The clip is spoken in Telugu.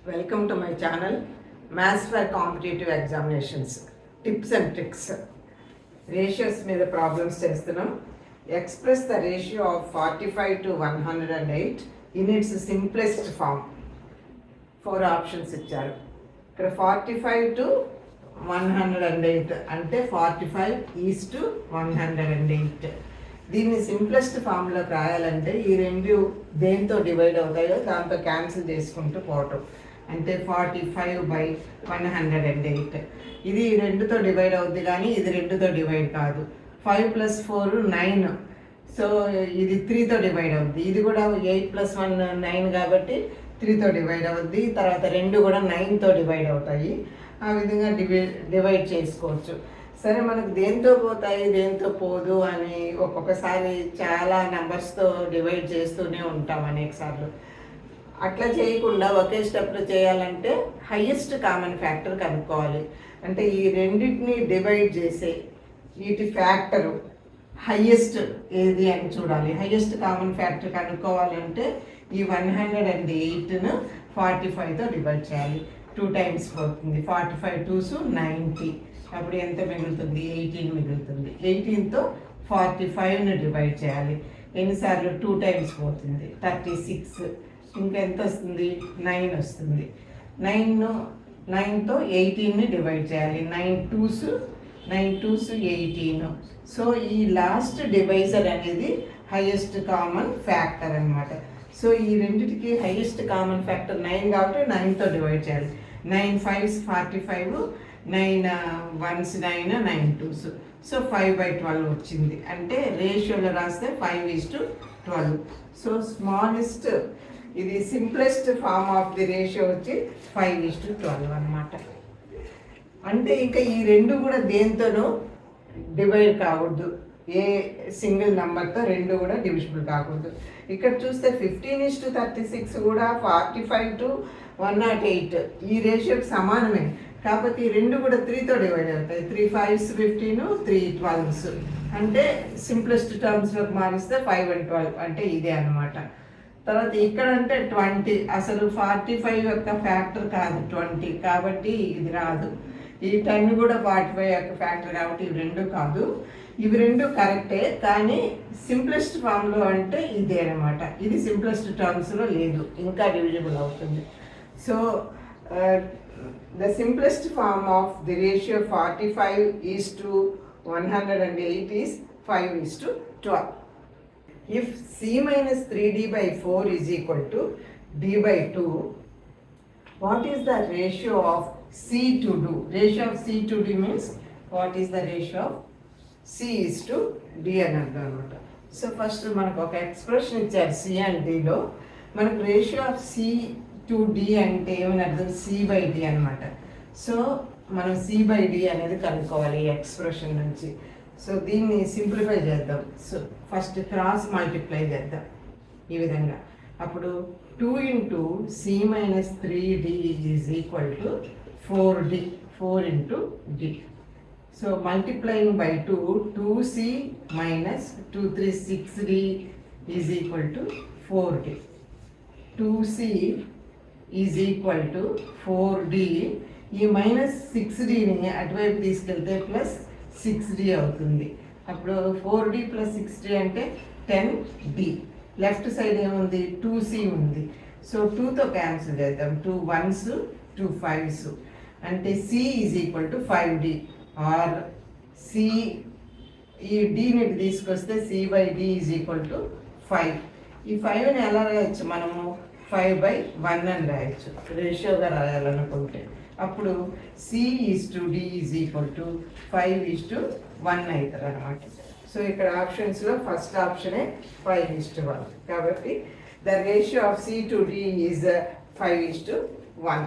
Welcome to my channel, Maths for Competitive Examinations, Tips and Tricks. Ratios మీద problems చేస్తున్నాం. Express the ratio of 45 to 108 in its simplest form. 4 options ఇచ్చారు. ఇక్కడ 45 to 108 అంటే 45:108. దీన్ని సింప్లెస్ట్ ఫామ్లోకి రాయాలంటే ఈ రెండు దేంతో డివైడ్ అవుతాయో దాంతో క్యాన్సిల్ చేసుకుంటూ పోవటం. అంటే 45/108. ఇది రెండుతో డివైడ్ అవుద్ది కానీ ఇది రెండుతో డివైడ్ కాదు. 5 + 4 9. సో ఇది 3తో డివైడ్ అవుద్ది. ఇది కూడా 8 + 1 9 కాబట్టి 3తో డివైడ్ అవుద్ది. తర్వాత రెండు కూడా 9తో డివైడ్ అవుతాయి. ఆ విధంగా డివైడ్ చేసుకోవచ్చు. సరే, మనకు దేంతో పోతాయి దేంతో పోదు అని ఒక్కొక్కసారి చాలా నెంబర్స్తో డివైడ్ చేస్తూనే ఉంటాం అనేక సార్లు. అట్లా చేయకుండా ఒకే స్టెప్లో చేయాలంటే హయ్యెస్ట్ కామన్ ఫ్యాక్టర్ కనుక్కోవాలి. అంటే ఈ రెండింటిని డివైడ్ చేసే వీటి ఫ్యాక్టరు హయ్యెస్ట్ ఏది అని చూడాలి. హయ్యెస్ట్ కామన్ ఫ్యాక్టర్ కనుక్కోవాలంటే ఈ 108ను 45తో డివైడ్ చేయాలి. 2 times పోతుంది. 45 2s 90. అప్పుడు ఎంత మిగులుతుంది? 18 మిగులుతుంది. 18తో 45ను డివైడ్ చేయాలి. ఎన్నిసార్లు? 2 times పోతుంది. 36. ఇంకెంత వస్తుంది? 9 వస్తుంది. 9తో 18ని డివైడ్ చేయాలి. 9 2s 18. సో ఈ లాస్ట్ డివైజర్ అనేది హైయెస్ట్ కామన్ ఫ్యాక్టర్ అనమాట. సో ఈ రెండింటికి హైయెస్ట్ కామన్ ఫ్యాక్టర్ 9 కాబట్టి 9తో డివైడ్ చేయాలి. 9 5s 45, 9 1s 9, 9 2s. సో 5/12 వచ్చింది. అంటే రేషియోలో రాస్తే 5:12. సో స్మాలెస్ట్, ఇది simplest form of the ratio వచ్చి 5:12 అనమాట. అంటే ఇంకా ఈ రెండు కూడా దేంతోనూ డివైడ్ కాకూడదు. ఏ సింగిల్ నెంబర్తో రెండు కూడా డివిజిబుల్ కాకూడదు. ఇక్కడ చూస్తే 15:36 కూడా 45 to 108 ఈ రేషియోకి సమానమే. కాబట్టి ఈ రెండు కూడా 3తో డివైడ్ అవుతాయి. 3 5s 15, 3 12s. అంటే సింప్లెస్ట్ టర్మ్స్లోకి మారిస్తే 5 and 12 అంటే ఇదే అనమాట. తర్వాత ఇక్కడ అంటే 20. అసలు 45 యొక్క ఫ్యాక్టర్ కాదు 20, కాబట్టి ఇది రాదు. ఈ 10 కూడా 45 యొక్క ఫ్యాక్టర్ కాబట్టి ఇవి రెండు కాదు. ఇవి రెండు కరెక్టే, కానీ సింప్లెస్ట్ ఫామ్లో అంటే ఇదే అనమాట. ఇది సింప్లెస్ట్ టర్మ్స్లో లేదు, ఇంకా డివిజిబుల్ అవుతుంది. So the simplest form of the ratio 45:108 is 5:12. If c minus 3d/4 is equal to d/2, what is the ratio of c to d? Ratio of c to d means what is the ratio of c is to d అని అర్థం అనమాట. సో ఫస్ట్ మనకు ఒక ఎక్స్ప్రెషన్ ఇచ్చారు c and dలో. మనకు ratio of c to d అంటే ఏమని అర్థం? c/d అనమాట. సో మనం c/d అనేది కనుక్కోవాలి ఈ ఎక్స్ప్రెషన్ నుంచి. సో దీన్ని సింప్లిఫై చేద్దాం. సో ఫస్ట్ క్రాస్ మల్టిప్లై చేద్దాం ఈ విధంగా. అప్పుడు 2 into c minus 3d is equal to 4d. 4 into d. So multiplying by 2, 2c minus 2 3 6d is equal to 4d. 2c is equal to 4d. ఈ మైనస్ 6dని అటువైపు తీసుకెళ్తే ప్లస్ 6d అవుతుంది. అప్పుడు 4d + 6d అంటే 10d. లెఫ్ట్ సైడ్ ఏముంది? 2c ఉంది. సో 2తో క్యాన్సిల్ చేద్దాం. 2 1s 2 5s అంటే c is equal to 5d. Or c ఈ dని తీసుకొస్తే c/d ఈజ్ ఈక్వల్ టు 5. ఈ 5ని ఎలా రాయొచ్చు? మనము 5/1 అని రాయొచ్చు రేషియోగా రాయాలనుకుంటే. అప్పుడు c is to d is equal to 5:1 అవుతారు అనమాట. సో ఇక్కడ ఆప్షన్స్లో ఫస్ట్ ఆప్షనే 5:1. కాబట్టి the ratio of c to d is 5:1.